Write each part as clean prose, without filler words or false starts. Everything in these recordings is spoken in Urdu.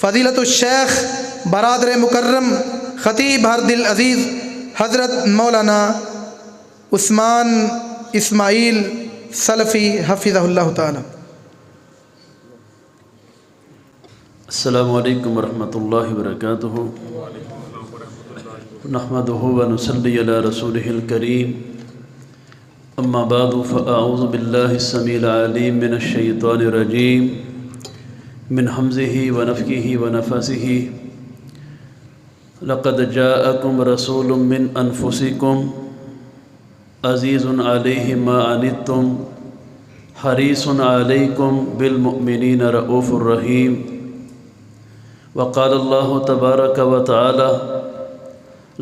فضیلت الشیخ برادر مکرم خطیب ہر دل عزیز حضرت مولانا عثمان اسماعیل سلفی حفظہ اللہ تعالی۔ السلام علیکم ورحمۃ اللہ وبرکاتہ۔ نحمدہ ونصلی علی رسولہ الکریم، اما بعد فاعوذ باللہ السمیع العلیم من الشیطان الرجیم من حمزہ ونفخہ ونفثہ۔ لقد جاءکم رسول من انفسکم عزیز علیہ ما عنتم حریص علیکم بالمؤمنین رؤوف الرحیم۔ وقال اللہ تبارک و تعالی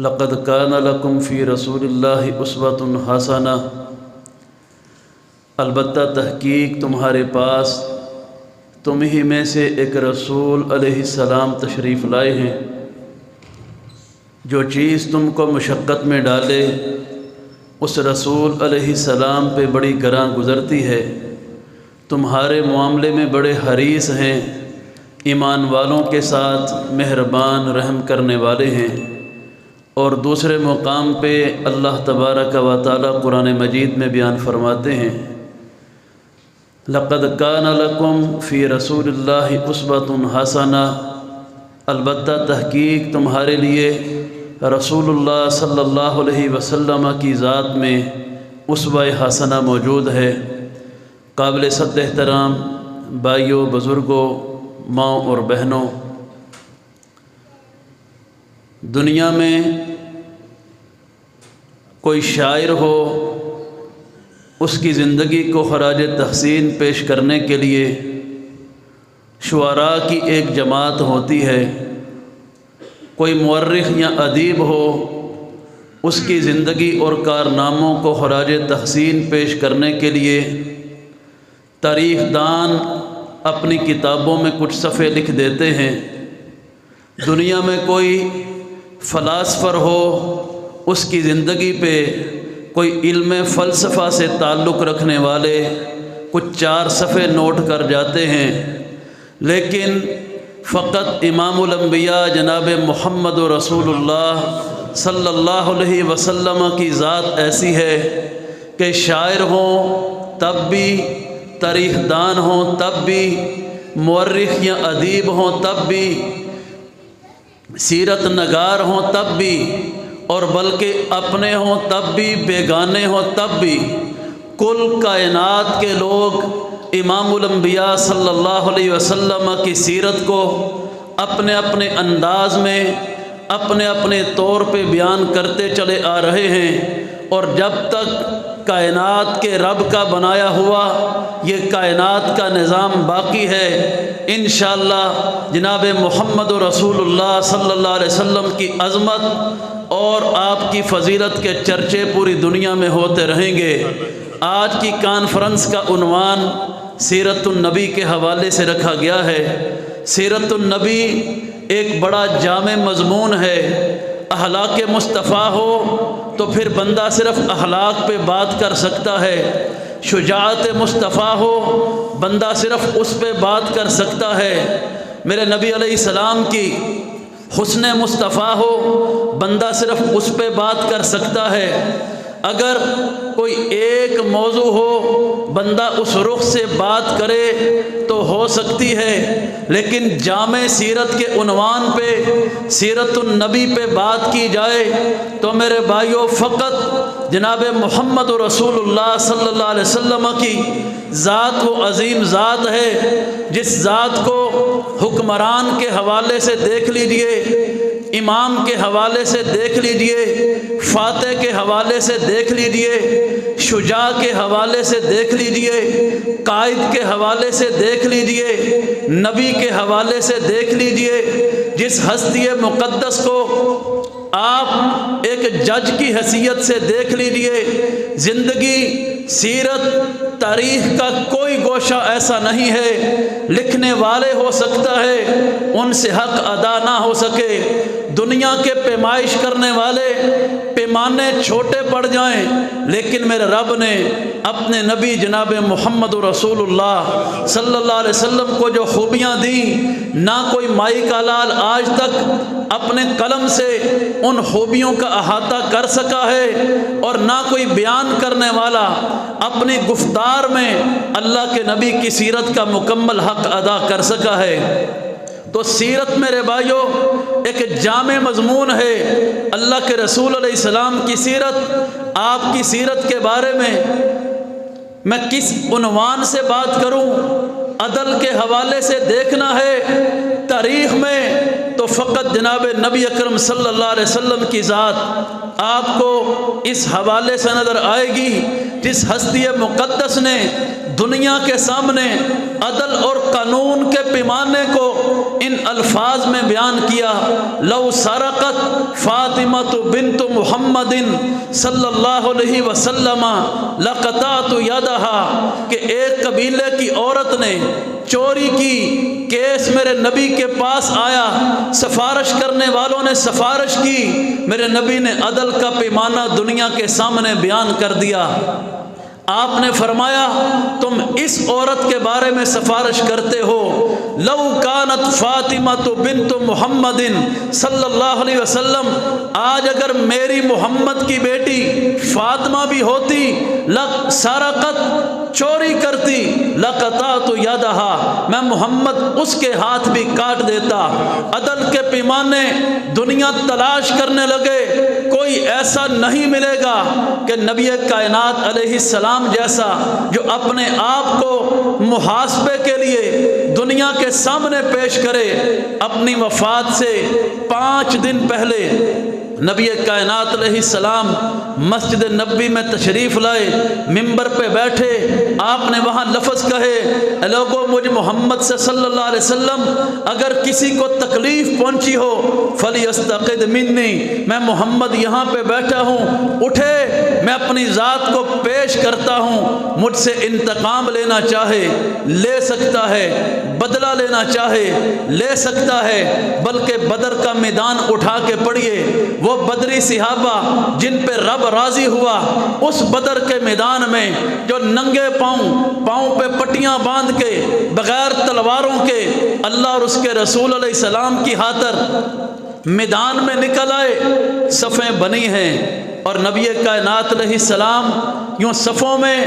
لقد کان لکم فی رسول اللہ اسوۃ حسنہ۔ البتہ تحقیق تمہارے پاس تم ہی میں سے ایک رسول علیہ السلام تشریف لائے ہیں، جو چیز تم کو مشقت میں ڈالے اس رسول علیہ السلام پہ بڑی گراں گزرتی ہے۔ تمہارے معاملے میں بڑے حریص ہیں، ایمان والوں کے ساتھ مہربان رحم کرنے والے ہیں۔ اور دوسرے مقام پہ اللہ تبارک و تعالی قرآن مجید میں بیان فرماتے ہیں لقد کان لکم فی رسول اللہ اسوۃ حسنہ۔ البتہ تحقیق تمہارے لیے رسول اللہ صلی اللہ علیہ وسلم کی ذات میں اسوہ حسنہ موجود ہے۔ قابل صد احترام بھائیوں، بزرگوں، ماؤں اور بہنوں، دنیا میں کوئی شاعر ہو، اس کی زندگی کو خراج تحسین پیش کرنے کے لیے شعراء کی ایک جماعت ہوتی ہے۔ کوئی مورخ یا ادیب ہو، اس کی زندگی اور کارناموں کو خراج تحسین پیش کرنے کے لیے تاریخ دان اپنی کتابوں میں کچھ صفحے لکھ دیتے ہیں۔ دنیا میں کوئی فلاسفر ہو، اس کی زندگی پہ کوئی علم فلسفہ سے تعلق رکھنے والے کچھ 4 صفحے نوٹ کر جاتے ہیں، لیکن فقط امام الانبیاء جناب محمد رسول اللہ صلی اللہ علیہ وسلم کی ذات ایسی ہے کہ شاعر ہوں تب بھی، تاریخ دان ہوں تب بھی، مورخ یا ادیب ہوں تب بھی، سیرت نگار ہوں تب بھی، اور بلکہ اپنے ہوں تب بھی، بیگانے ہوں تب بھی، کل کائنات کے لوگ امام الانبیاء صلی اللہ علیہ وسلم کی سیرت کو اپنے اپنے انداز میں، اپنے اپنے طور پہ بیان کرتے چلے آ رہے ہیں، اور جب تک کائنات کے رب کا بنایا ہوا یہ کائنات کا نظام باقی ہے، انشاءاللہ جناب محمد رسول اللہ صلی اللہ علیہ وسلم کی عظمت اور آپ کی فضیلت کے چرچے پوری دنیا میں ہوتے رہیں گے۔ آج کی کانفرنس کا عنوان سیرت النبی کے حوالے سے رکھا گیا ہے۔ سیرت النبی ایک بڑا جامع مضمون ہے۔ اخلاق مصطفیٰ ہو تو پھر بندہ صرف اخلاق پہ بات کر سکتا ہے، شجاعت مصطفیٰ ہو بندہ صرف اس پہ بات کر سکتا ہے، میرے نبی علیہ السلام کی حسن مصطفیٰ ہو بندہ صرف اس پہ بات کر سکتا ہے۔ اگر کوئی ایک موضوع ہو بندہ اس رخ سے بات کرے تو ہو سکتی ہے، لیکن جامع سیرت کے عنوان پہ، سیرت النبی پہ بات کی جائے تو میرے بھائیوں فقط جناب محمد رسول اللہ صلی اللہ علیہ وسلم کی ذات وہ عظیم ذات ہے جس ذات کو حکمران کے حوالے سے دیکھ لیجئے، امام کے حوالے سے دیکھ لیجئے، فاتح کے حوالے سے دیکھ لیجئے، شجاع کے حوالے سے دیکھ لیجئے، قائد کے حوالے سے دیکھ لیجئے، نبی کے حوالے سے دیکھ لیجئے۔ جس ہستی مقدس کو آپ ایک جج کی حیثیت سے دیکھ لیجئے، زندگی، سیرت، تاریخ کا کوئی گوشہ ایسا نہیں ہے، لکھنے والے ہو سکتا ہے ان سے حق ادا نہ ہو سکے، دنیا کے پیمائش کرنے والے پیمانے چھوٹے پڑ جائیں، لیکن میرے رب نے اپنے نبی جناب محمد رسول اللہ صلی اللہ علیہ وسلم کو جو خوبیاں دیں، نہ کوئی مائی کا لال آج تک اپنے قلم سے ان خوبیوں کا احاطہ کر سکا ہے، اور نہ کوئی بیان کرنے والا اپنی گفتار میں اللہ کے نبی کی سیرت کا مکمل حق ادا کر سکا ہے۔ تو سیرت میرے بھائیوں ایک جامع مضمون ہے۔ اللہ کے رسول علیہ السلام کی سیرت، آپ کی سیرت کے بارے میں کس عنوان سے بات کروں؟ عدل کے حوالے سے دیکھنا ہے تاریخ میں تو فقط جناب نبی اکرم صلی اللہ علیہ وسلم کی ذات آپ کو اس حوالے سے نظر آئے گی، جس ہستی مقدس نے دنیا کے سامنے عدل اور قانون کے پیمانے کو ان الفاظ میں بیان کیا، لو سرقت فاطمہ بنت محمد صلی اللہ علیہ وسلم لقطعت یدہا، کہ ایک قبیلے کی عورت نے چوری کی، کیس میرے نبی کے پاس آیا، سفارش کرنے والوں نے سفارش کی، میرے نبی نے عدل کا پیمانہ دنیا کے سامنے بیان کر دیا۔ آپ نے فرمایا تم اس عورت کے بارے میں سفارش کرتے ہو، لو کانت فاطمہ بنت محمد صلی اللہ علیہ وسلم، آج اگر میری محمد کی بیٹی فاطمہ بھی ہوتی، سرقت چوری کرتی، لقطعت یدہا، میں محمد اس کے ہاتھ بھی کاٹ دیتا۔ عدل کے پیمانے دنیا تلاش کرنے لگے، کوئی ایسا نہیں ملے گا کہ نبی کائنات علیہ السلام جیسا جو اپنے آپ کو محاسبے کے لیے دنیا کے سامنے پیش کرے۔ اپنی وفات سے 5 دن پہلے نبی کائنات علیہ السلام مسجد نبوی میں تشریف لائے، ممبر پہ بیٹھے، آپ نے وہاں لفظ کہے، اے لوگو مجھ محمد سے صلی اللہ علیہ وسلم اگر کسی کو تکلیف پہنچی ہو فلیستقد منی، میں محمد یہاں پہ بیٹھا ہوں، اٹھے، میں اپنی ذات کو پیش کرتا ہوں، مجھ سے انتقام لینا چاہے لے سکتا ہے، بدلہ لینا چاہے لے سکتا ہے، بلکہ بدر کا میدان اٹھا کے پڑھیے، وہ بدری صحابہ جن پہ رب راضی ہوا، اس بدر کے میدان میں جو ننگے پاؤں پہ پٹیاں باندھ کے بغیر تلواروں کے اللہ اور اس کے رسول علیہ السلام کی خاطر میدان میں نکل آئے، صفیں بنی ہیں، اور نبی کائنات علیہ السلام یوں صفوں میں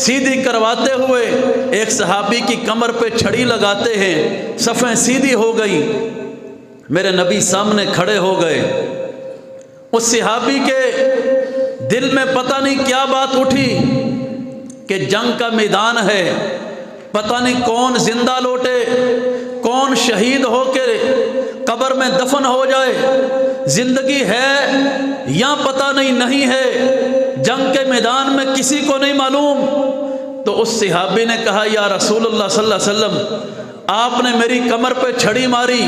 سیدھی کرواتے ہوئے ایک صحابی کی کمر پہ چھڑی لگاتے ہیں، صفیں سیدھی ہو گئی، میرے نبی سامنے کھڑے ہو گئے۔ اس صحابی کے دل میں پتہ نہیں کیا بات اٹھی کہ جنگ کا میدان ہے، پتہ نہیں کون زندہ لوٹے، کون شہید ہو کے قبر میں دفن ہو جائے، زندگی ہے یا پتہ نہیں ہے، جنگ کے میدان میں کسی کو نہیں معلوم۔ تو اس صحابی نے کہا یا رسول اللہ صلی اللہ علیہ وسلم، آپ نے میری کمر پہ چھڑی ماری،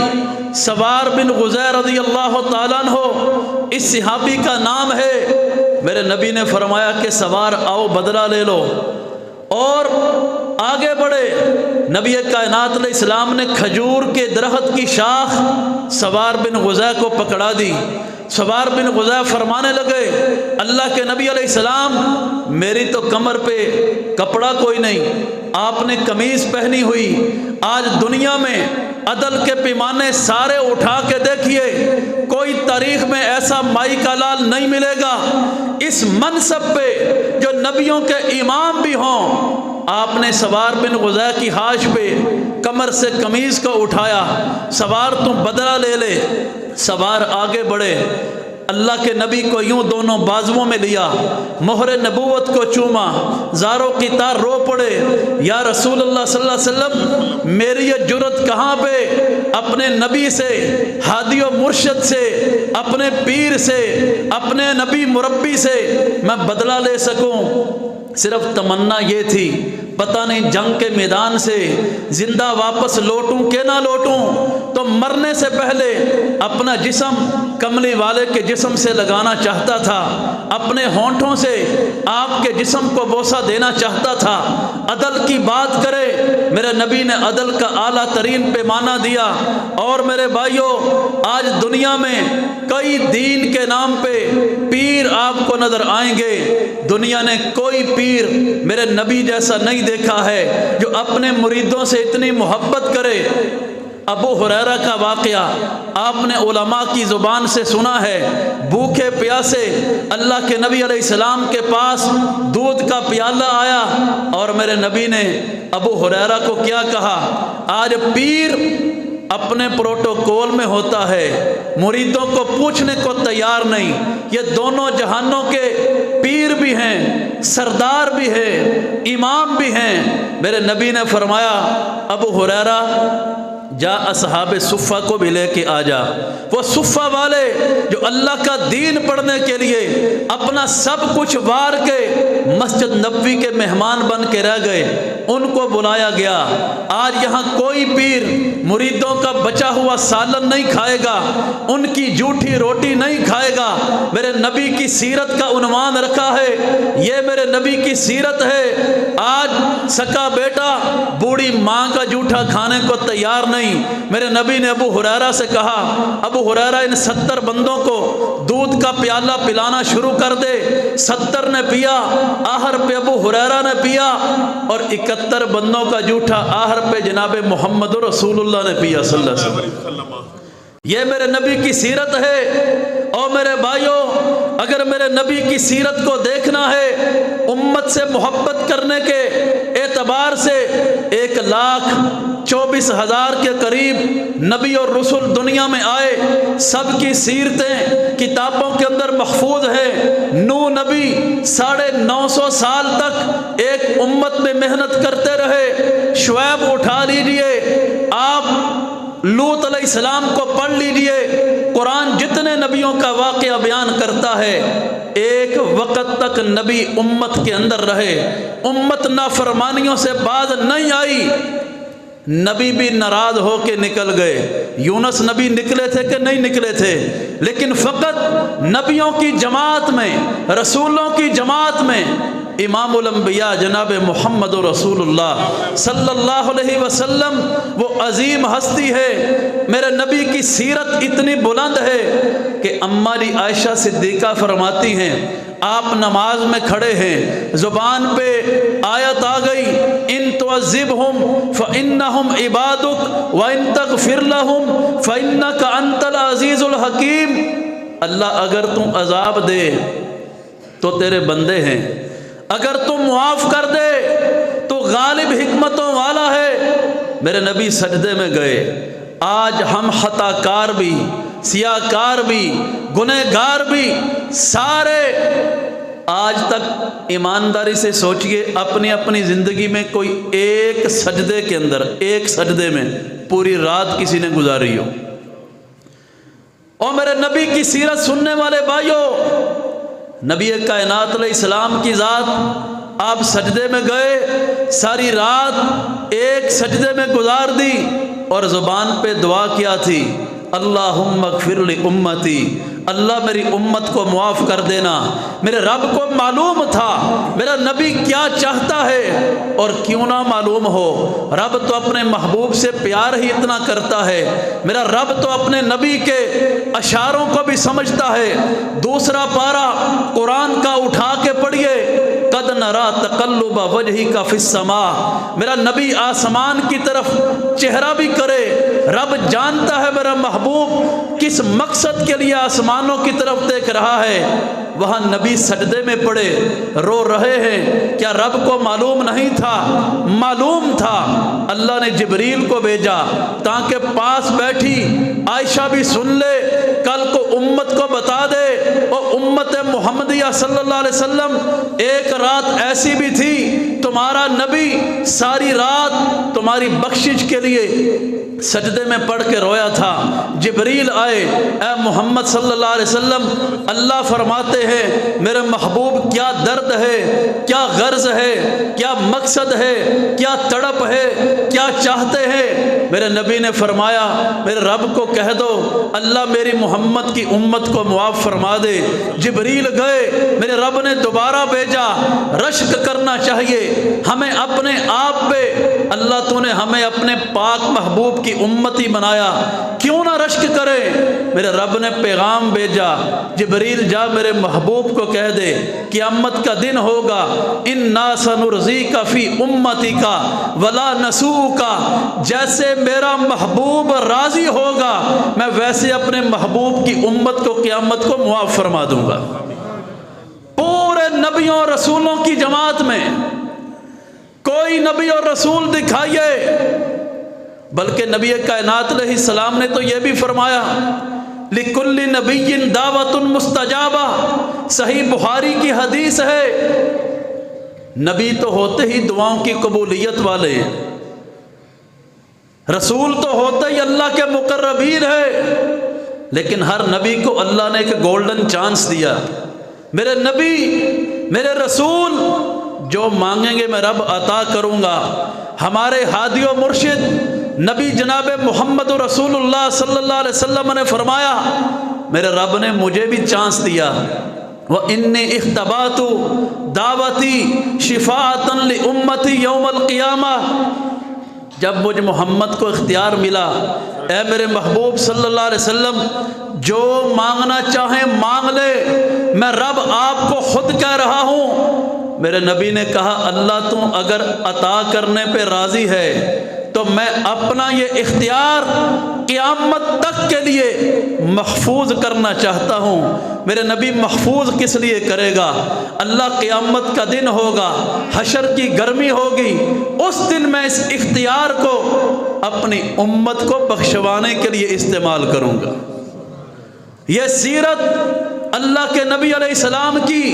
سوار بن غزیر رضی اللہ تعالیٰ عنہ اس صحابی کا نام ہے۔ میرے نبی نے فرمایا کہ سوار آؤ بدلہ لے لو، اور آگے بڑھے۔ نبی کائنات علیہ السلام نے کھجور کے درخت کی شاخ سوار بن غزیر کو پکڑا دی۔ سوار بن غزیر فرمانے لگے اللہ کے نبی علیہ السلام، میری تو کمر پہ کپڑا کوئی نہیں، آپ نے قمیض پہنی ہوئی، آج دنیا میں عدل کے پیمانے سارے اٹھا کے دیکھیے، کوئی تاریخ میں ایسا مائی کا لال نہیں ملے گا اس منصب پہ جو نبیوں کے امام بھی ہوں۔ آپ نے سوار بن غزیر کی حاش پہ کمر سے قمیض کو اٹھایا، سوار تم بدلہ لے لے۔ سوار آگے بڑھے، اللہ کے نبی کو یوں دونوں بازوؤں میں لیا، مہر نبوت کو چوما، زاروں کی تار رو پڑے، یا رسول اللہ صلی اللہ علیہ وسلم، میری یہ جرت کہاں پہ اپنے نبی سے، ہادی و مرشد سے، اپنے پیر سے، اپنے نبی مربی سے میں بدلہ لے سکوں؟ صرف تمنا یہ تھی، پتہ نہیں جنگ کے میدان سے زندہ واپس لوٹوں کہ نہ لوٹوں، تو مرنے سے پہلے اپنا جسم کملی والے کے جسم سے لگانا چاہتا تھا، اپنے ہونٹوں سے آپ کے جسم کو بوسہ دینا چاہتا تھا۔ عدل کی بات کرے، میرے نبی نے عدل کا اعلیٰ ترین پیمانہ دیا۔ اور میرے بھائیوں، آج دنیا میں کئی دین کے نام پہ پیر آپ کو نظر آئیں گے، دنیا نے کوئی پیر میرے نبی جیسا نہیں دیکھا ہے جو اپنے مریدوں سے اتنی محبت کرے۔ ابو ہریرہ کا واقعہ آپ نے علماء کی زبان سے سنا ہے، بھوکے پیاسے اللہ کے نبی علیہ السلام کے پاس دودھ کا پیالہ آیا اور میرے نبی نے ابو ہریرہ کو کیا کہا؟ آج پیر اپنے پروٹوکول میں ہوتا ہے، مریدوں کو پوچھنے کو تیار نہیں۔ یہ دونوں جہانوں کے پیر بھی ہیں، سردار بھی ہیں، امام بھی ہیں۔ میرے نبی نے فرمایا، ابو ہریرہ جا اصحاب صفہ کو بھی لے کے آ جا۔ وہ صفہ والے جو اللہ کا دین پڑھنے کے لیے اپنا سب کچھ وار کے مسجد نبوی کے مہمان بن کے رہ گئے، ان کو بلایا گیا۔ آج یہاں کوئی پیر مریدوں کا بچا ہوا سالن نہیں کھائے گا، ان کی جھوٹی روٹی نہیں کھائے گا۔ میرے نبی کی سیرت کا عنوان رکھا ہے، یہ میرے نبی کی سیرت ہے۔ آج سکا بیٹا بوڑھی ماں کا جھوٹا کھانے کو تیار نہیں۔ میرے نبی نے ابو ہریرہ سے کہا، ابو ہریرہ ان 70 بندوں کو دودھ کا پیالہ پلانا شروع کر دے۔ 70 نے پیا، آخر پہ ابو ہریرہ نے پیا، اور 71 بندوں کا جھوٹا آخر پہ جناب محمد رسول اللہ نے پیا صلی اللہ علیہ وسلم۔ یہ میرے نبی کی سیرت ہے۔ اور میرے بھائیوں، اگر میرے نبی کی سیرت کو دیکھنا ہے، امت سے محبت کرنے کے اعتبار سے 1,24,000 کے قریب نبی اور رسول دنیا میں آئے، سب کی سیرتیں کتابوں کے اندر محفوظ ہیں۔ نوح نبی 950 سال تک ایک امت میں محنت کرتے رہے۔ شعیب اٹھا لیجئے، آپ لوط علیہ السلام کو پڑھ لیجئے، قرآن جتنے نبیوں کا واقعہ بیان کرتا ہے، ایک وقت تک نبی امت کے اندر رہے، امت نافرمانیوں سے باز نہیں آئی۔ نبی بھی ناراض ہو کے نکل گئے۔ یونس نبی نکلے تھے کہ نہیں نکلے تھے؟ لیکن فقط نبیوں کی جماعت میں، رسولوں کی جماعت میں امام الانبیاء جناب محمد رسول اللہ صلی اللہ علیہ وسلم وہ عظیم ہستی ہے۔ میرے نبی کی سیرت اتنی بلند ہے کہ اماری عائشہ صدیقہ فرماتی ہیں، آپ نماز میں کھڑے ہیں، زبان پہ آیت آ گئی، ان تعذبہم فإنہم عبادک وإن تغفر لہم فإنک انت العزیز الحکیم۔ اللہ اگر تم عذاب دے تو تیرے بندے ہیں، اگر تم معاف کر دے تو غالب حکمتوں والا ہے۔ میرے نبی سجدے میں گئے۔ آج ہم خطا کار بھی، سیاہ کار بھی، گنہگار بھی، سارے آج تک ایمانداری سے سوچئے اپنی اپنی زندگی میں کوئی ایک سجدے کے اندر، ایک سجدے میں پوری رات کسی نے گزاری ہو۔ اور میرے نبی کی سیرت سننے والے بھائیوں، نبی کائنات علیہ السلام کی ذات، آپ سجدے میں گئے، ساری رات ایک سجدے میں گزار دی اور زبان پہ دعا کیا تھی، اللہم اغفر لی امتی، اللہ میری امت کو معاف کر دینا۔ میرے رب کو معلوم تھا میرا نبی کیا چاہتا ہے، اور کیوں نہ معلوم ہو، رب تو اپنے محبوب سے پیار ہی اتنا کرتا ہے۔ میرا رب تو اپنے نبی کے اشاروں کو بھی سمجھتا ہے۔ دوسرا پارہ قرآن کا اٹھا کے پڑھیے، قد نرا تقلب وجہک فی السماء، میرا نبی آسمان کی طرف چہرہ بھی کرے، رب جانتا ہے میرا محبوب کس مقصد کے لیے آسمانوں کی طرف دیکھ رہا ہے۔ وہاں نبی سجدے میں پڑے رو رہے ہیں، کیا رب کو معلوم نہیں تھا؟ معلوم تھا۔ اللہ نے جبریل کو بھیجا تاکہ پاس بیٹھی عائشہ بھی سن لے، کل کو امت کو بتا دے۔ اور امت محمدیہ صلی اللہ علیہ وسلم، ایک رات ایسی بھی تھی تمہارا نبی ساری رات تمہاری بخشش کے لیے سجدے میں پڑھ کے رویا تھا، جبریل آئے، اے محمد صلی اللہ علیہ وسلم، اللہ فرماتے ہیں میرے محبوب کیا درد ہے، کیا غرض ہے، کیا مقصد ہے، کیا تڑپ ہے، کیا چاہتے ہیں؟ میرے نبی نے فرمایا میرے رب کو کہہ دو اللہ میری محمد کی امت کو معاف فرما دے۔ جبریل گئے، میرے رب نے دوبارہ بھیجا، رشک کرنا چاہیے ہمیں اپنے آپ پہ، اللہ تو نے ہمیں اپنے پاک محبوب کی امتی بنایا، کیوں نہ رشک کرے؟ میرے رب نے پیغام بھیجا، جبریل جا میرے محبوب کو کہہ دے قیامت کا دن ہوگا، انا سنرضیک فی امتک ولا نسوءک، جیسے میرا محبوب راضی ہوگا میں ویسے اپنے محبوب کی امت کو قیامت کو معاف فرما دوں گا۔ پورے نبیوں اور رسولوں کی جماعت میں کوئی نبی اور رسول دکھائیے، بلکہ نبی کائنات علیہ السلام نے تو یہ بھی فرمایا لِكُلِّ نَبِيٍّ دعوۃ مستجابہ، صحیح بخاری کی حدیث ہے، نبی تو ہوتے ہی دعاؤں کی قبولیت والے ہیں، رسول تو ہوتے ہی اللہ کے مقربین ہے، لیکن ہر نبی کو اللہ نے ایک گولڈن چانس دیا۔ میرے نبی میرے رسول جو مانگیں گے میں رب عطا کروں گا۔ ہمارے ہادی و مرشد نبی جناب محمد رسول اللہ صلی اللہ علیہ وسلم نے فرمایا میرے رب نے مجھے بھی چانس دیا، وَإِنِّي اِخْتَبَاتُ دعوتی شفاعةً لِأُمَّتِي یوم القیامہ، جب مجھ محمد کو اختیار ملا، اے میرے محبوب صلی اللہ علیہ وسلم جو مانگنا چاہیں مانگ لے، میں رب آپ کو خود کہہ رہا ہوں۔ میرے نبی نے کہا اللہ تو اگر عطا کرنے پہ راضی ہے تو میں اپنا یہ اختیار قیامت تک کے لیے محفوظ کرنا چاہتا ہوں۔ میرے نبی محفوظ کس لیے کرے گا؟ اللہ قیامت کا دن ہوگا، حشر کی گرمی ہوگی، اس دن میں اس اختیار کو اپنی امت کو بخشوانے کے لیے استعمال کروں گا۔ یہ سیرت اللہ کے نبی علیہ السلام کی،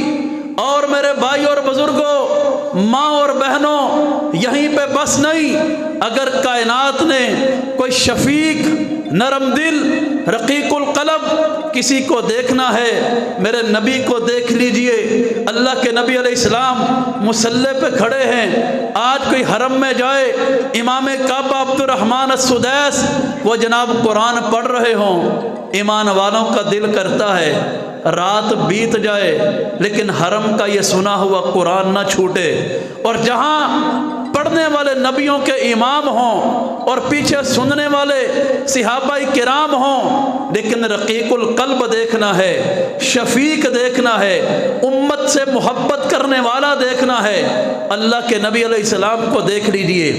اور میرے بھائی اور بزرگوں، ماں اور بہنوں، یہیں پہ بس نہیں، اگر کائنات نے کوئی شفیق، نرم دل، رقیق القلب کسی کو دیکھنا ہے میرے نبی کو دیکھ لیجئے۔ اللہ کے نبی علیہ السلام مصلی پہ کھڑے ہیں، آج کوئی حرم میں جائے، امام کعبہ عبد الرحمن السدیس وہ جناب قرآن پڑھ رہے ہوں، ایمان والوں کا دل کرتا ہے رات بیت جائے لیکن حرم کا یہ سنا ہوا قرآن نہ چھوٹے، اور جہاں پڑھنے والے نبیوں کے امام ہوں اور پیچھے سننے والے صحابہ کرام ہوں، لیکن رقیق القلب دیکھنا ہے، شفیق دیکھنا ہے، امت سے محبت کرنے والا دیکھنا ہے۔ اللہ کے نبی علیہ السلام کو دیکھ لیجئے،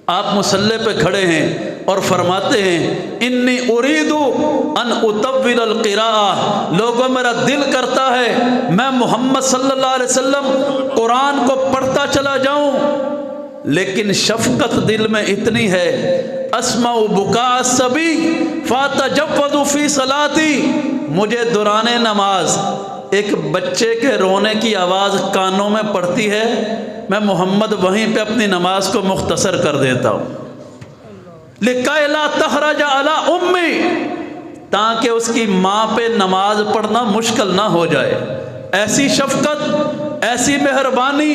آپ مصلی پہ کھڑے ہیں اور فرماتے ہیں انی ارید ان اطول القراءہ، لوگوں میرا دل کرتا ہے میں محمد صلی اللہ علیہ وسلم قرآن کو پڑھتا چلا جاؤں، لیکن شفقت دل میں اتنی ہے، اسمع بکاء الصبی فاتجوز فی صلاتی، مجھے دوران نماز ایک بچے کے رونے کی آواز کانوں میں پڑتی ہے، میں محمد وہیں پہ اپنی نماز کو مختصر کر دیتا ہوں، لِكَيْ لَا تَحْرَجَ عَلَىٰ أُمِّي، تاکہ اس کی ماں پہ نماز پڑھنا مشکل نہ ہو جائے۔ ایسی شفقت، ایسی مہربانی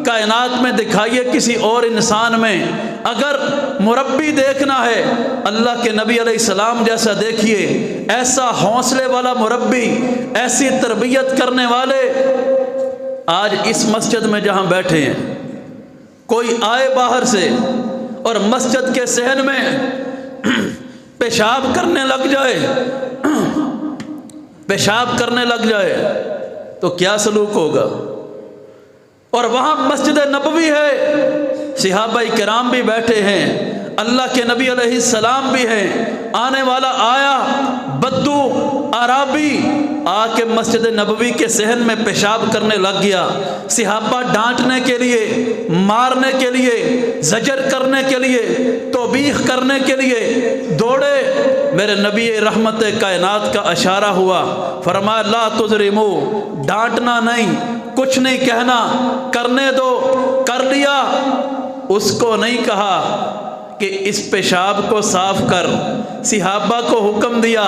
کائنات میں دکھائیے کسی اور انسان میں۔ اگر مربی دیکھنا ہے اللہ کے نبی علیہ السلام جیسا دیکھیے، ایسا حوصلے والا مربی، ایسی تربیت کرنے والے۔ آج اس مسجد میں جہاں بیٹھے ہیں، کوئی آئے باہر سے اور مسجد کے صحن میں پیشاب کرنے لگ جائے تو کیا سلوک ہوگا؟ اور وہاں مسجد نبوی ہے، صحابہ کرام بھی بیٹھے ہیں، اللہ کے نبی علیہ السلام بھی ہیں، آنے والا آیا بدو عرابی آ کے مسجد نبوی کے صحن میں پیشاب کرنے لگ گیا، صحابہ ڈانٹنے کے لیے، مارنے کے لیے، زجر کرنے کے لیے، توبیخ کرنے کے لیے دوڑے۔ میرے نبی رحمت کائنات کا اشارہ ہوا، فرمایا لا تظلمو، ڈانٹنا نہیں، کچھ نہیں کہنا، کرنے دو، کر لیا۔ اس کو نہیں کہا کہ اس پیشاب کو صاف کر۔ صحابہ کو حکم دیا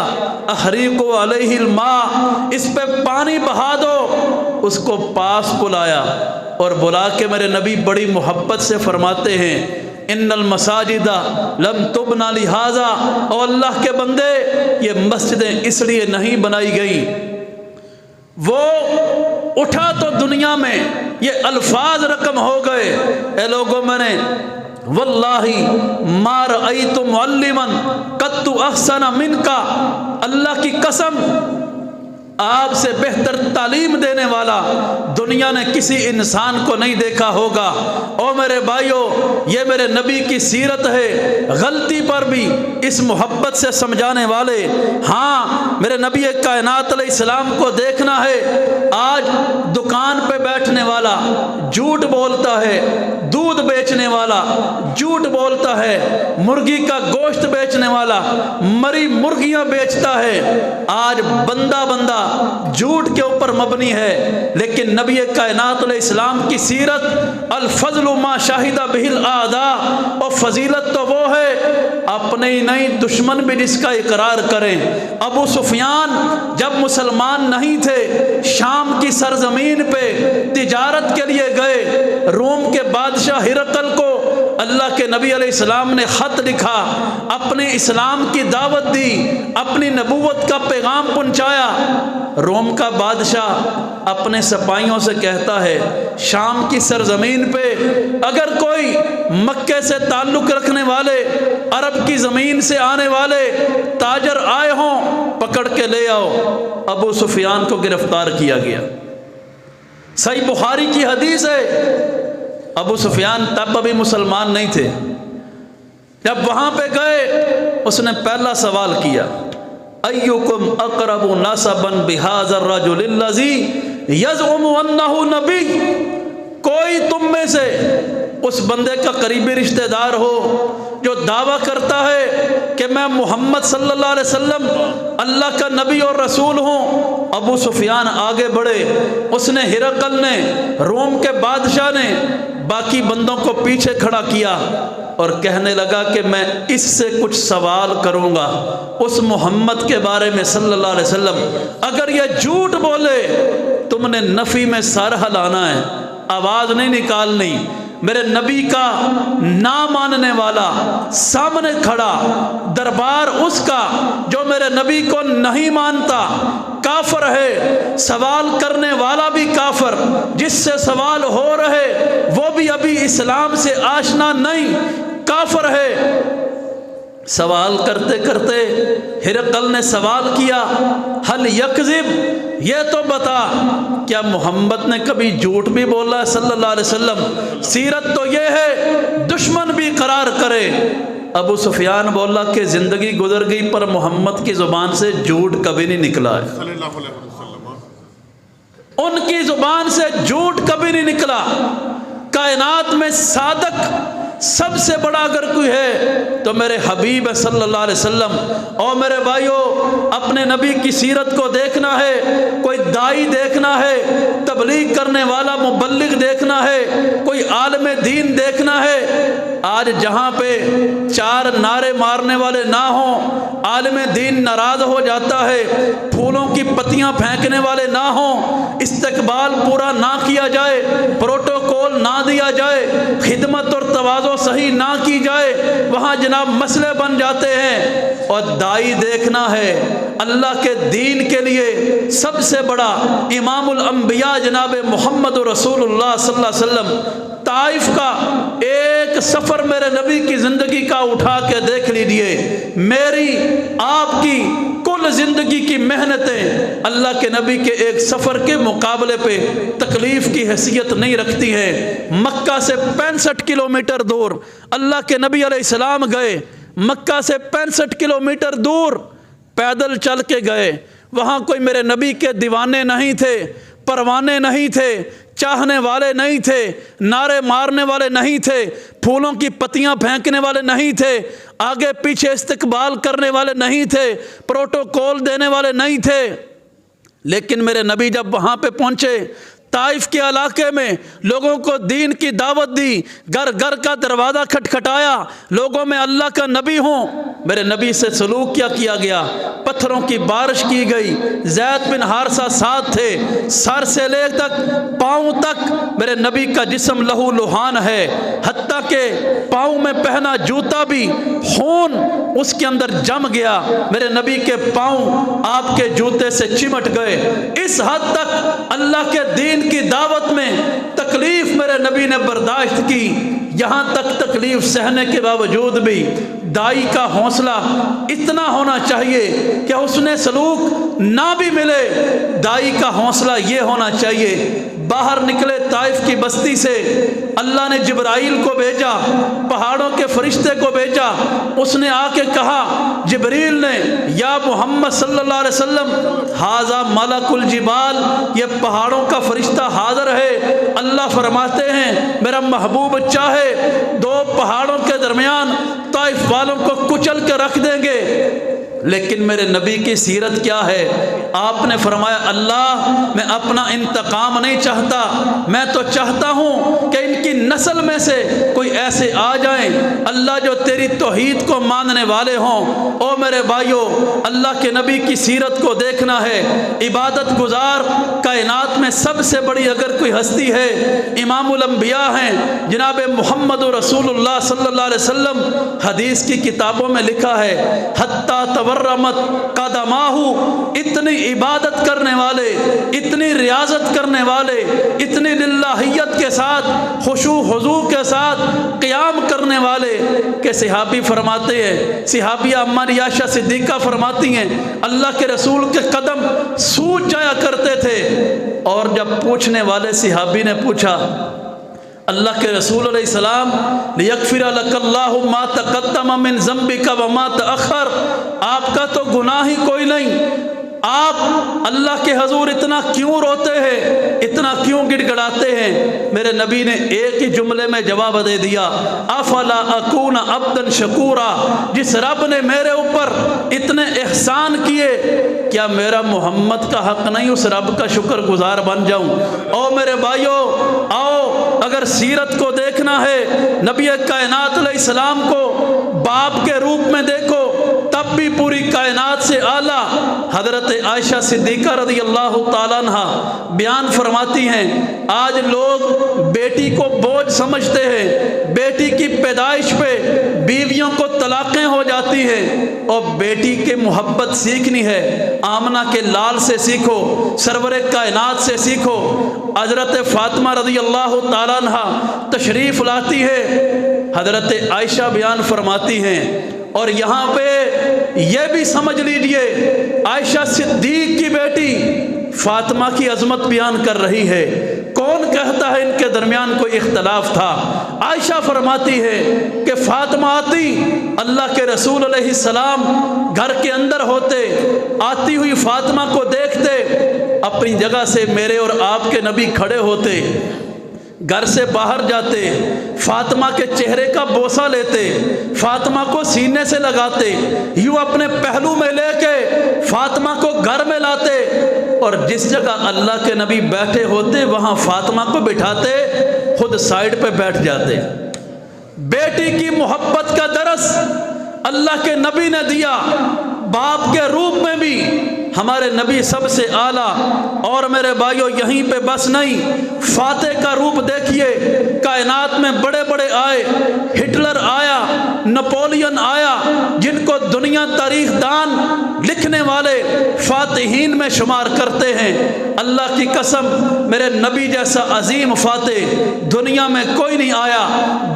احریقوا علیہ الماء، اس پہ پانی بہا دو۔ اس کو پاس بلایا اور بلا کے میرے نبی بڑی محبت سے فرماتے ہیں ان المساجد لم تبنا لہذا، او اللہ کے بندے یہ مسجدیں اس لیے نہیں بنائی گئیں۔ وہ اٹھا تو دنیا میں یہ الفاظ رقم ہو گئے، اے لوگوں میں نے واللہ ما رأیت معلما قط احسن منک، اللہ کی قسم آپ سے بہتر تعلیم دینے والا دنیا نے کسی انسان کو نہیں دیکھا ہوگا۔ او میرے بھائیو، یہ میرے نبی کی سیرت ہے، غلطی پر بھی اس محبت سے سمجھانے والے۔ ہاں، میرے نبی کائنات علیہ السلام کو دیکھنا ہے۔ آج دکان پہ بیٹھنے والا جھوٹ بولتا ہے، دودھ بیچنے والا جھوٹ بولتا ہے، مرغی کا گوشت بیچنے والا مری مرغیاں بیچتا ہے۔ آج بندہ جھوٹ کے اوپر مبنی ہے، لیکن نبی کائنات علیہ السلام کی سیرت الفضل ما شاہد بہ الاعداء، اور فضیلت تو وہ ہے اپنے ہی نہیں دشمن بھی جس کا اقرار کریں۔ ابو سفیان جب مسلمان نہیں تھے، شام کی سرزمین پہ تجارت کے لیے گئے، روم کے بادشاہ ہرقل کو اللہ کے نبی علیہ السلام نے خط لکھا، اپنے اسلام کی دعوت دی، اپنی نبوت کا پیغام پہنچایا۔ روم کا بادشاہ اپنے سپاہیوں سے کہتا ہے شام کی سرزمین پہ اگر کوئی مکے سے تعلق رکھنے والے، عرب کی زمین سے آنے والے تاجر آئے ہوں، پکڑ کے لے آؤ۔ ابو سفیان کو گرفتار کیا گیا۔ صحیح بخاری کی حدیث ہے، ابو سفیان تب ابھی مسلمان نہیں تھے۔ جب وہاں پہ گئے، اس نے پہلا سوال کیا ایکم اقرب نسبا بہذا الرجل الذی یزعم انہ نبی، کوئی تم میں سے اس بندے کا قریبی رشتہ دار ہو جو دعویٰ کرتا ہے کہ میں محمد صلی اللہ علیہ وسلم اللہ کا نبی اور رسول ہوں؟ ابو سفیان آگے بڑھے، اس نے ہرقل نے، روم کے بادشاہ نے باقی بندوں کو پیچھے کھڑا کیا اور کہنے لگا کہ میں اس سے کچھ سوال کروں گا اس محمد کے بارے میں صلی اللہ علیہ وسلم، اگر یہ جھوٹ بولے تم نے نفی میں سر ہلانا ہے، آواز نہیں نکالنی۔ میرے نبی کا نہ ماننے والا سامنے کھڑا، دربار اس کا جو میرے نبی کو نہیں مانتا کافر ہے، سوال کرنے والا بھی کافر، جس سے سوال ہو رہے وہ بھی ابھی اسلام سے آشنا نہیں، کافر ہے۔ سوال کرتے کرتے ہرقل نے سوال کیا حل یکذب، یہ تو بتا کیا محمد نے کبھی جھوٹ بھی بولا ہے صلی اللہ علیہ وسلم؟ سیرت تو یہ ہے دشمن بھی قرار کرے۔ ابو سفیان بولا کہ زندگی گزر گئی پر محمد کی زبان سے جھوٹ کبھی نہیں نکلا ہے، صلی اللہ علیہ وسلم۔ ان کی زبان سے جھوٹ کبھی نہیں نکلا۔ کائنات میں صادق سب سے بڑا اگر کوئی ہے تو میرے حبیب صلی اللہ علیہ وسلم۔ اور میرے بھائیوں، اپنے نبی کی سیرت کو دیکھنا ہے، کوئی دائی دیکھنا ہے، تبلیغ کرنے والا مبلغ دیکھنا ہے، کوئی عالم دین دیکھنا ہے۔ آج جہاں پہ چار نعرے مارنے والے نہ ہوں، عالم دین ناراض ہو جاتا ہے، پھولوں کی پتیاں پھینکنے والے نہ ہوں، استقبال پورا نہ کیا جائے، پروٹوکول نہ دیا جائے، خدمت اور تواضع صحیح نہ کی جائے، وہاں جناب مسئلے بن جاتے ہیں۔ اور دائی دیکھنا ہے اللہ کے دین کے لیے سب سے بڑا امام الانبیاء جناب محمد رسول اللہ صلی اللہ علیہ وسلم۔ طائف کا ایک سفر میرے نبی کی زندگی کا اٹھا کے دیکھ لیجئے، میری آپ کی کل زندگی کی محنتیں اللہ کے نبی کے ایک سفر کے مقابلے پہ تکلیف کی حیثیت نہیں رکھتی ہے۔ مکہ سے 65 کلومیٹر دور اللہ کے نبی علیہ السلام گئے، مکہ سے 65 کلومیٹر دور پیدل چل کے گئے۔ وہاں کوئی میرے نبی کے دیوانے نہیں تھے، پروانے نہیں تھے، چاہنے والے نہیں تھے، نعرے مارنے والے نہیں تھے، پھولوں کی پتیاں پھینکنے والے نہیں تھے، آگے پیچھے استقبال کرنے والے نہیں تھے، پروٹوکول دینے والے نہیں تھے۔ لیکن میرے نبی جب وہاں پہ پہنچے، طائف کے علاقے میں لوگوں کو دین کی دعوت دی، گھر گھر کا دروازہ کھٹکھٹایا، لوگوں میں اللہ کا نبی ہوں، میرے نبی سے سلوک کیا گیا، پتھروں کی بارش کی گئی، زید بن حارثہ ساتھ تھے، سر سے لے تک پاؤں تک میرے نبی کا جسم لہو لہان ہے، حتیٰ کہ پاؤں میں پہنا جوتا بھی خون اس کے اندر جم گیا، میرے نبی کے پاؤں آپ کے جوتے سے چمٹ گئے۔ اس حد تک اللہ کے دین کی دعوت میں تکلیف میرے نبی نے برداشت کی، یہاں تک تکلیف سہنے کے باوجود بھی دائی کا حوصلہ اتنا ہونا چاہیے کہ حسن سلوک نہ بھی ملے، دائی کا حوصلہ یہ ہونا چاہیے، باہر نکلے طائف کی بستی سے، اللہ نے جبرائیل کو بھیجا، پہاڑوں کے فرشتے کو بھیجا، اس نے آ کے کہا، جبریل نے، یا محمد صلی اللہ علیہ وسلم ھذا ملک الجبال، یہ پہاڑوں کا فرشتہ حاضر ہے، اللہ فرماتے ہیں میرا محبوب چاہے دو پہاڑوں کے درمیان طائف والوں کو کچل کے رکھ دیں گے، لیکن میرے نبی کی سیرت کیا ہے؟ آپ نے فرمایا، اللہ میں اپنا انتقام نہیں چاہتا، میں تو چاہتا ہوں کہ ان کی نسل میں سے کوئی ایسے آ جائیں اللہ جو تیری توحید کو ماننے والے ہوں۔ او میرے بھائیو، اللہ کے نبی کی سیرت کو دیکھنا ہے، عبادت گزار کائنات میں سب سے بڑی اگر کوئی ہستی ہے امام الانبیاء ہیں جناب محمد رسول اللہ صلی اللہ علیہ وسلم۔ حدیث کی کتابوں میں لکھا ہے، حتیٰ تورمت قدماہ، اتنی عبادت کرنے والے، اتنی ریاضت کرنے والے، اتنی للہیت کے ساتھ، خشوع خضوع کے ساتھ قیام کرنے والے کہ صحابی فرماتے ہیں، صحابیہ اماں عائشہ صدیقہ فرماتی ہیں، اللہ کے رسول کے قدم سوج جایا کرتے تھے، اور جب پوچھنے والے صحابی نے پوچھا، اللہ کے رسول علیہ السلام، لیغفر لک اللہ ما تقدم من ذنبک وما تأخر، آپ کا تو گناہ ہی کوئی نہیں، آپ اللہ کے حضور اتنا کیوں روتے ہیں، اتنا کیوں گڑ گڑاتے ہیں؟ میرے نبی نے ایک ہی جملے میں جواب دے دیا، افلا اکون عبدا شکورا، جس رب نے میرے اوپر اتنے احسان کیے، کیا میرا محمد کا حق نہیں اس رب کا شکر گزار بن جاؤں؟ او میرے بھائیو، آؤ اگر سیرت کو دیکھنا ہے، نبی کائنات علیہ السلام کو باپ کے روپ میں دیکھو، تب بھی پوری کائنات سے اعلیٰ حضرت عائشہ صدیقہ رضی اللہ تعالیٰ عنہ بیان فرماتی ہیں، آج لوگ بیٹی کو بوجھ سمجھتے ہیں، بیٹی کی پیدائش پہ بیویوں کو طلاقیں ہو جاتی ہیں، اور بیٹی کے محبت سیکھنی ہے، آمنہ کے لال سے سیکھو، سرور کائنات سے سیکھو۔ حضرت فاطمہ رضی اللہ تعالیٰ عنہ تشریف لاتی ہے، حضرت عائشہ بیان فرماتی ہیں، اور یہاں پہ یہ بھی سمجھ لیجئے، عائشہ صدیق کی بیٹی فاطمہ کی عظمت بیان کر رہی ہے، کون کہتا ہے ان کے درمیان کوئی اختلاف تھا؟ عائشہ فرماتی ہے کہ فاطمہ آتی، اللہ کے رسول علیہ السلام گھر کے اندر ہوتے، آتی ہوئی فاطمہ کو دیکھتے، اپنی جگہ سے میرے اور آپ کے نبی کھڑے ہوتے، گھر سے باہر جاتے، فاطمہ کے چہرے کا بوسہ لیتے، فاطمہ کو سینے سے لگاتے، یوں اپنے پہلو میں لے کے فاطمہ کو گھر میں لاتے، اور جس جگہ اللہ کے نبی بیٹھے ہوتے وہاں فاطمہ کو بٹھاتے، خود سائیڈ پہ بیٹھ جاتے۔ بیٹی کی محبت کا درس اللہ کے نبی نے دیا، باپ کے روپ میں بھی ہمارے نبی سب سے اعلیٰ۔ اور میرے بھائیوں، یہیں پہ بس نہیں، فاتح کا روپ دیکھیے، کائنات میں بڑے بڑے آئے، ہٹلر آیا، نپولین آیا، جن کو دنیا تاریخ دان لکھنے والے فاتحین میں شمار کرتے ہیں۔ اللہ کی قسم، میرے نبی جیسا عظیم فاتح دنیا میں کوئی نہیں آیا۔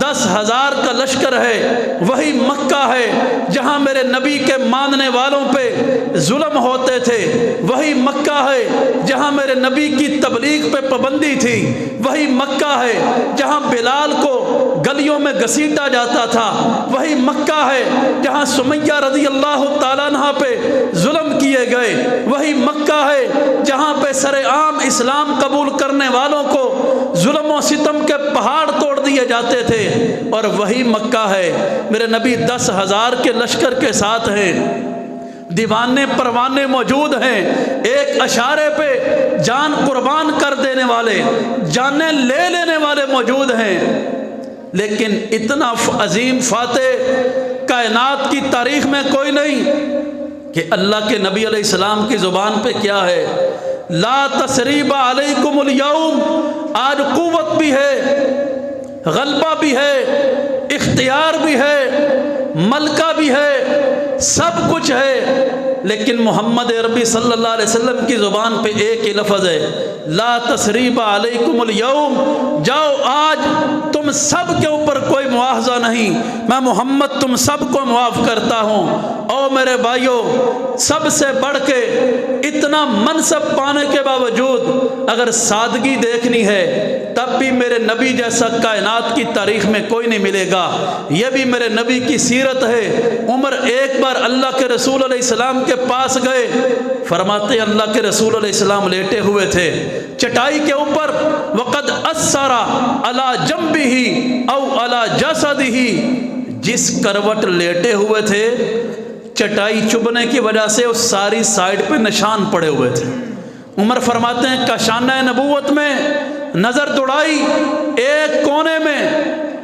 10,000 کا لشکر ہے، وہی مکہ ہے جہاں میرے نبی کے ماننے والوں پہ ظلم ہوتے تھے، وہی مکہ ہے جہاں میرے نبی کی تبلیغ پہ پابندی تھی، وہی مکہ ہے جہاں بلال کو گلیوں میں گھسیٹا جاتا تھا، وہی مکہ ہے جہاں سمیہ رضی اللہ تعالیٰ عنہ پہ ظلم کیے گئے، وہی مکہ ہے جہاں پہ سر عام اسلام قبول کرنے والوں کو ظلم و ستم کے پہاڑ توڑ دیے جاتے تھے، اور وہی مکہ ہے میرے نبی 10,000 کے لشکر کے ساتھ ہیں۔ دیوانے پروانے موجود ہیں، ایک اشارے پہ جان قربان کر دینے والے، جانیں لے لینے والے موجود ہیں، لیکن اتنا عظیم فاتح کائنات کی تاریخ میں کوئی نہیں کہ اللہ کے نبی علیہ السلام کی زبان پہ کیا ہے، لا تثریب علیکم الیوم، آج قوت بھی ہے، غلبہ بھی ہے، اختیار بھی ہے، ملکہ بھی ہے، سب کچھ ہے، لیکن محمد عربی صلی اللہ علیہ وسلم کی زبان پہ ایک ہی لفظ ہے، لا تثریب علیکم الیوم، جاؤ آج تم سب کے اوپر کوئی مواخذہ نہیں، میں محمد تم سب کو معاف کرتا ہوں۔ او میرے بھائیو، سب سے بڑھ کے اتنا منصب پانے کے باوجود اگر سادگی دیکھنی ہے تب بھی میرے نبی جیسا کائنات کی تاریخ میں کوئی نہیں ملے گا، یہ بھی میرے نبی کی سیرت ہے۔ عمر ایک بار اللہ کے رسول علیہ السلام کے پاس گئے، فرماتے ہیں اللہ کے رسول علیہ السلام لیٹے ہوئے تھے چٹائی کے اوپر، وقد اثر علی جنبہ او علی جسدہ، جس کروٹ لیٹے ہوئے تھے چٹائی چبھنے کی وجہ سے اس ساری سائڈ پہ نشان پڑے ہوئے تھے۔ عمر فرماتے ہیں کاشانہ نبوت میں نظر دوڑائی، ایک کونے میں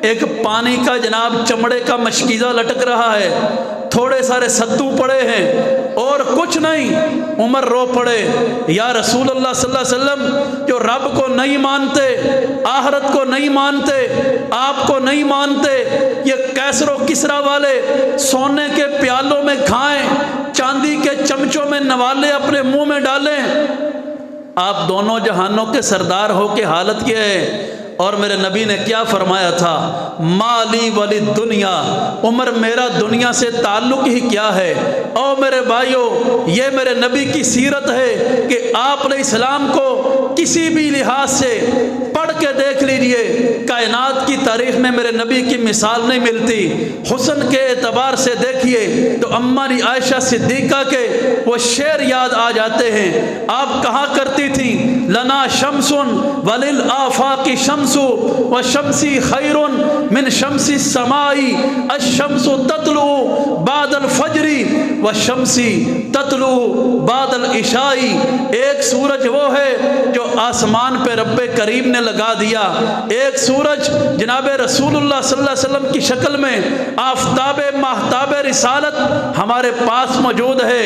ایک پانی کا جناب چمڑے کا مشکیزہ لٹک رہا ہے، تھوڑے سارے ستو پڑے ہیں اور کچھ نہیں۔ عمر رو پڑے، یا رسول اللہ صلی اللہ علیہ وسلم، جو رب کو نہیں مانتے، آخرت کو نہیں مانتے، آپ کو نہیں مانتے، یہ کیسر و کسرا والے سونے کے پیالوں میں کھائیں، چاندی کے چمچوں میں نوالے اپنے منہ میں ڈالیں، آپ دونوں جہانوں کے سردار ہو کے حالت کیا ہے؟ اور میرے نبی نے کیا فرمایا تھا؟ مالی ولی دنیا، عمر میرا دنیا سے تعلق ہی کیا ہے؟ او میرے بھائیو، یہ میرے نبی کی سیرت ہے کہ آپ علیہ السلام کو کسی بھی لحاظ سے پڑھ کے دیکھ لیجئے، کائنات کی تاریخ میں میرے نبی کی مثال نہیں ملتی۔ حسن کے اعتبار سے دیکھیے تو ہماری عائشہ صدیقہ کے وہ شعر یاد آ جاتے ہیں۔ آپ کہا کرتی تھیں، لنا شمس وللآفاق شمس وشمسی خیر من شمس السماء، الشمس تطلع بعد الفجر والشمسی تطلع بعد العشاء۔ ایک سورج وہ ہے جو آسمان پہ رب کریم نے لگا دیا، ایک سورج جناب رسول اللہ صلی اللہ علیہ وسلم کی شکل میں آفتاب ماہتاب رسالت ہمارے پاس موجود ہے۔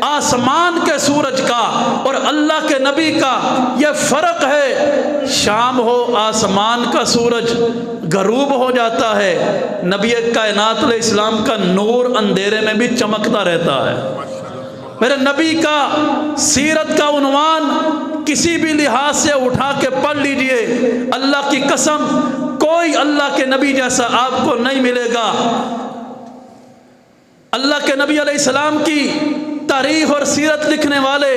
آسمان کے سورج کا اور اللہ کے نبی کا یہ فرق ہے، شام ہو آسمان کا سورج غروب ہو جاتا ہے، نبی کائنات علیہ السلام کا نور اندھیرے میں بھی چمکتا رہتا ہے۔ میرے نبی کا سیرت کا عنوان کسی بھی لحاظ سے اٹھا کے پڑھ لیجئے، اللہ کی قسم کوئی اللہ کے نبی جیسا آپ کو نہیں ملے گا۔ اللہ کے نبی علیہ السلام کی تاریخ اور سیرت لکھنے والے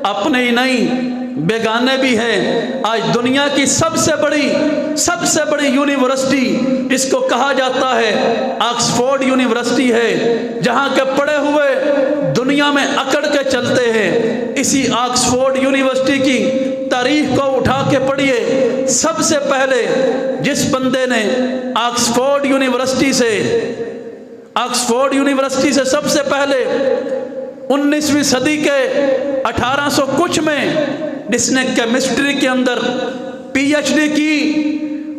اپنے ہی نہیں بیگانے بھی ہیں۔ آج دنیا کی سب سے بڑی یونیورسٹی جس کو کہا جاتا ہے آکسفورڈ یونیورسٹی ہے، جہاں کے پڑھے ہوئے دنیا میں اکڑ کے چلتے ہیں۔ اسی آکسفورڈ یونیورسٹی کی تاریخ کو اٹھا کے پڑھیے، سب سے پہلے جس بندے نے آکسفورڈ یونیورسٹی سے سب سے پہلے 19ویں صدی کے 1800 کچھ میں جس نے کیمسٹری کے اندر پی ایچ ڈی کی،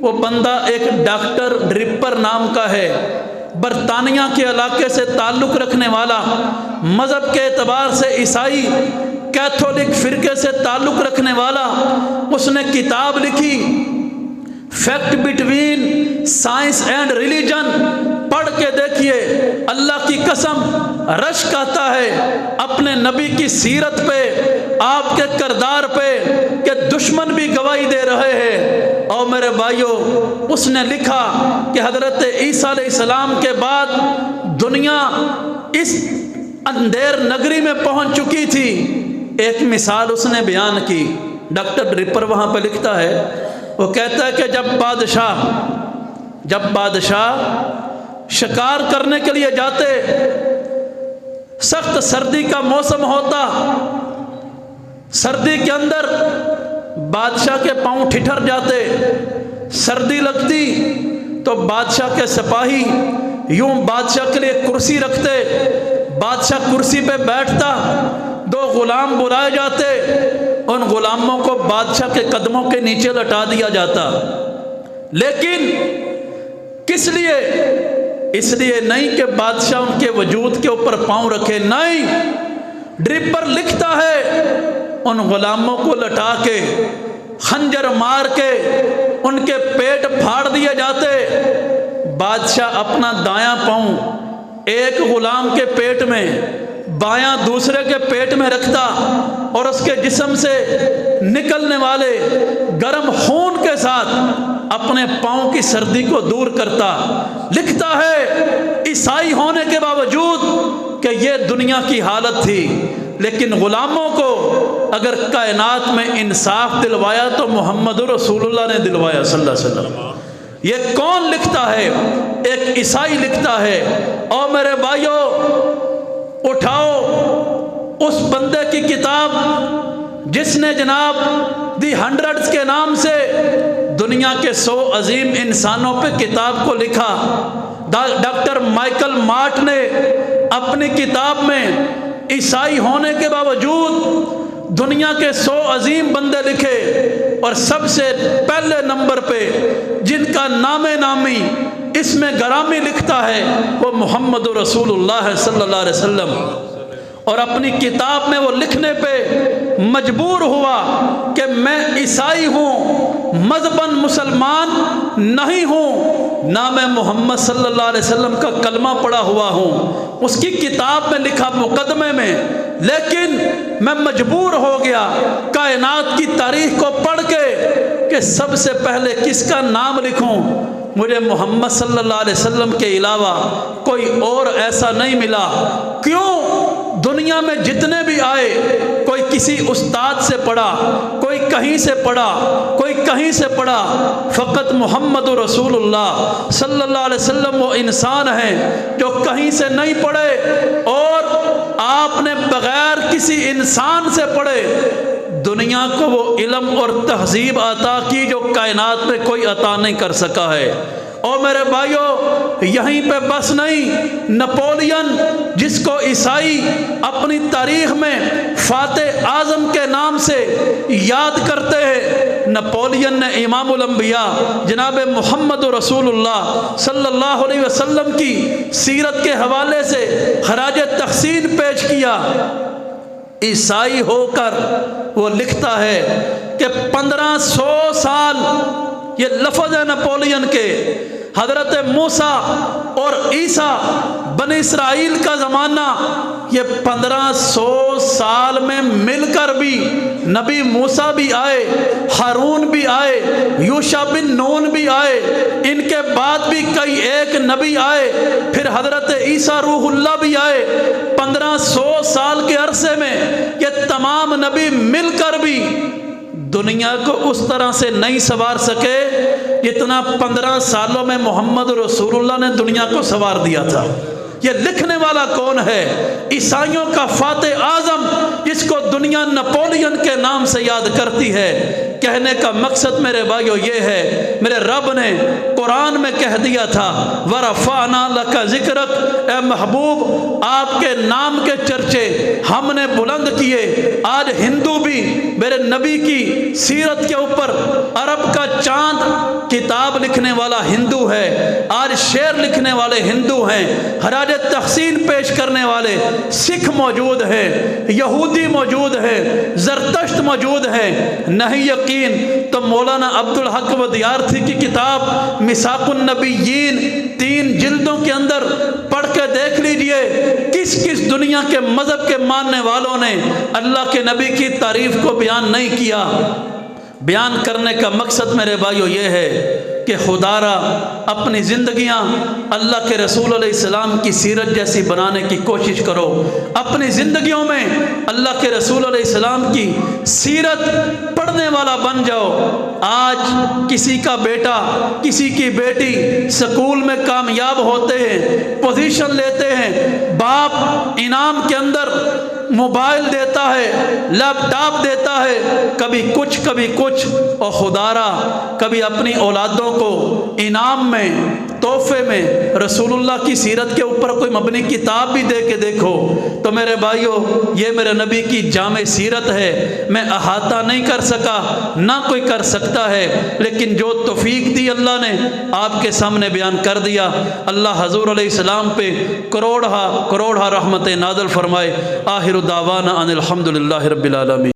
وہ بندہ ایک ڈاکٹر ڈرپر نام کا ہے، برطانیہ کے علاقے سے تعلق رکھنے والا، مذہب کے اعتبار سے عیسائی کیتھولک فرقے سے تعلق رکھنے والا۔ اس نے کتاب لکھی fact between science and religion, پڑھ کے دیکھیے، اللہ کی قسم رشک آتا ہے اپنے نبی کی سیرت پہ، آپ کے کردار پہ کہ دشمن بھی گواہی دے رہے ہیں۔ اور میرے بھائیوں، اس نے لکھا کہ حضرت عیسیٰ علیہ السلام کے بعد دنیا اس اندھیر نگری میں پہنچ چکی تھی۔ ایک مثال اس نے بیان کی، ڈاکٹر ڈرپر وہاں پہ لکھتا ہے، وہ کہتا ہے کہ جب بادشاہ شکار کرنے کے لیے جاتے، سخت سردی کا موسم ہوتا، سردی کے اندر بادشاہ کے پاؤں ٹھٹر جاتے، سردی لگتی تو بادشاہ کے سپاہی یوں بادشاہ کے لیے کرسی رکھتے، بادشاہ کرسی پہ بیٹھتا، 2 غلام بلائے جاتے، ان غلاموں کو بادشاہ کے قدموں کے نیچے لٹا دیا جاتا۔ لیکن کس لیے؟ اس لیے نہیں کہ بادشاہ ان کے وجود کے اوپر پاؤں رکھے، نہیں، ڈرپر لکھتا ہے ان غلاموں کو لٹا کے، خنجر مار کے ان کے پیٹ پھاڑ دیے جاتے۔ بادشاہ اپنا دایاں پاؤں ایک غلام کے پیٹ میں، بایاں دوسرے کے پیٹ میں رکھتا اور اس کے جسم سے نکلنے والے گرم خون کے ساتھ اپنے پاؤں کی سردی کو دور کرتا۔ لکھتا ہے عیسائی ہونے کے باوجود کہ یہ دنیا کی حالت تھی، لیکن غلاموں کو اگر کائنات میں انصاف دلوایا تو محمد رسول اللہ نے دلوایا صلی اللہ علیہ وسلم۔ یہ کون لکھتا ہے؟ ایک عیسائی لکھتا ہے۔ اور میرے بھائیوں، اٹھاؤ اس بندے کی کتاب جس نے جناب دی ہنڈریڈز کے نام سے دنیا کے 100 عظیم انسانوں پہ کتاب کو لکھا۔ ڈاکٹر مائیکل مارٹ نے اپنی کتاب میں عیسائی ہونے کے باوجود دنیا کے 100 عظیم بندے لکھے، اور سب سے پہلے نمبر پہ جن کا نام نامی اس میں گرامی لکھتا ہے وہ محمد رسول اللہ صلی اللہ علیہ وسلم۔ اور اپنی کتاب میں وہ لکھنے پہ مجبور ہوا کہ میں عیسائی ہوں، مذہباً مسلمان نہیں ہوں، نہ میں محمد صلی اللہ علیہ وسلم کا کلمہ پڑھا ہوا ہوں۔ اس کی کتاب میں لکھا مقدمے میں، لیکن میں مجبور ہو گیا کائنات کی تاریخ کو پڑھ کے کہ سب سے پہلے کس کا نام لکھوں۔ مجھے محمد صلی اللہ علیہ وسلم کے علاوہ کوئی اور ایسا نہیں ملا۔ کیوں؟ دنیا میں جتنے بھی آئے، کوئی کسی استاد سے پڑھا، کوئی کہیں سے پڑھا، کوئی کہیں سے پڑھا، فقط محمد رسول اللہ صلی اللہ علیہ وسلم وہ انسان ہیں جو کہیں سے نہیں پڑھے، اور آپ نے بغیر کسی انسان سے پڑھے دنیا کو وہ علم اور تہذیب عطا کی جو کائنات میں کوئی عطا نہیں کر سکا ہے۔ اور میرے بھائیوں، یہیں پہ بس نہیں، نپولین جس کو عیسائی اپنی تاریخ میں فاتح اعظم کے نام سے یاد کرتے ہیں، نپولین نے امام الانبیاء جناب محمد رسول اللہ صلی اللہ علیہ وسلم کی سیرت کے حوالے سے خراج تحسین پیش کیا۔ عیسائی ہو کر وہ لکھتا ہے کہ 1500 سال، یہ لفظ ہے نپولین کے، حضرت موسیٰ اور عیسیٰ بنی اسرائیل کا زمانہ، یہ 1500 سال میں مل کر بھی نبی موسیٰ بھی آئے، ہارون بھی آئے، یوشع بن نون بھی آئے، ان کے بعد بھی کئی ایک نبی آئے، پھر حضرت عیسیٰ روح اللہ بھی آئے۔ 1500 سال کے عرصے میں یہ تمام نبی مل کر بھی دنیا کو اس طرح سے نہیں سنوار سکے جتنا 15 سالوں میں محمد رسول اللہ نے دنیا کو سنوار دیا تھا۔ یہ لکھنے والا کون ہے؟ عیسائیوں کا فاتح اعظم جس کو دنیا نپولین کے نام سے یاد کرتی ہے۔ کہنے کا مقصد میرے بھائیو یہ ہے، میرے رب نے قرآن میں کہہ دیا تھا وَرَفَعْنَا لَكَ ذِكْرَكَ، اے محبوب آپ کے نام کے چرچے ہم نے بلند کیے۔ آج ہندو بھی میرے نبی کی سیرت کے اوپر عرب کا چاند کتاب لکھنے والا ہندو ہے، آج شعر لکھنے والے ہندو ہیں، خراج تحسین پیش کرنے والے سکھ موجود ہیں، یہودی موجود ہیں، زرتشت موجود ہیں۔ نہیں یقین تو مولانا عبدالحق ودیارتھی کی کتاب میثاق النبیین 3 جلدوں کے اندر پڑھ کے دیکھ لیجئے، کس کس دنیا کے مذہب کے ماننے والوں نے اللہ کے نبی کی تعریف کو بیان نہیں کیا۔ بیان کرنے کا مقصد میرے بھائیو یہ ہے کہ خدا را اپنی زندگیاں اللہ کے رسول علیہ السلام کی سیرت جیسی بنانے کی کوشش کرو، اپنی زندگیوں میں اللہ کے رسول علیہ السلام کی سیرت پڑھنے والا بن جاؤ۔ آج کسی کا بیٹا، کسی کی بیٹی سکول میں کامیاب ہوتے ہیں، پوزیشن لیتے ہیں، باپ انعام کے اندر موبائل دیتا ہے، لیپ ٹاپ دیتا ہے، کبھی کچھ اور خدا را کبھی اپنی اولادوں کو انعام میں تحفے میں رسول اللہ کی سیرت کے اوپر کوئی مبنی کتاب بھی دے کے دیکھو تو میرے بھائیو یہ میرے نبی کی جامع سیرت ہے۔ میں احاطہ نہیں کر سکا، نہ کوئی کر سکتا ہے، لیکن جو توفیق دی اللہ نے آپ کے سامنے بیان کر دیا۔ اللہ حضور علیہ السلام پہ کروڑہ رحمت نازل فرمائے۔ آخر دعوانا ان الحمدللہ رب العالمین۔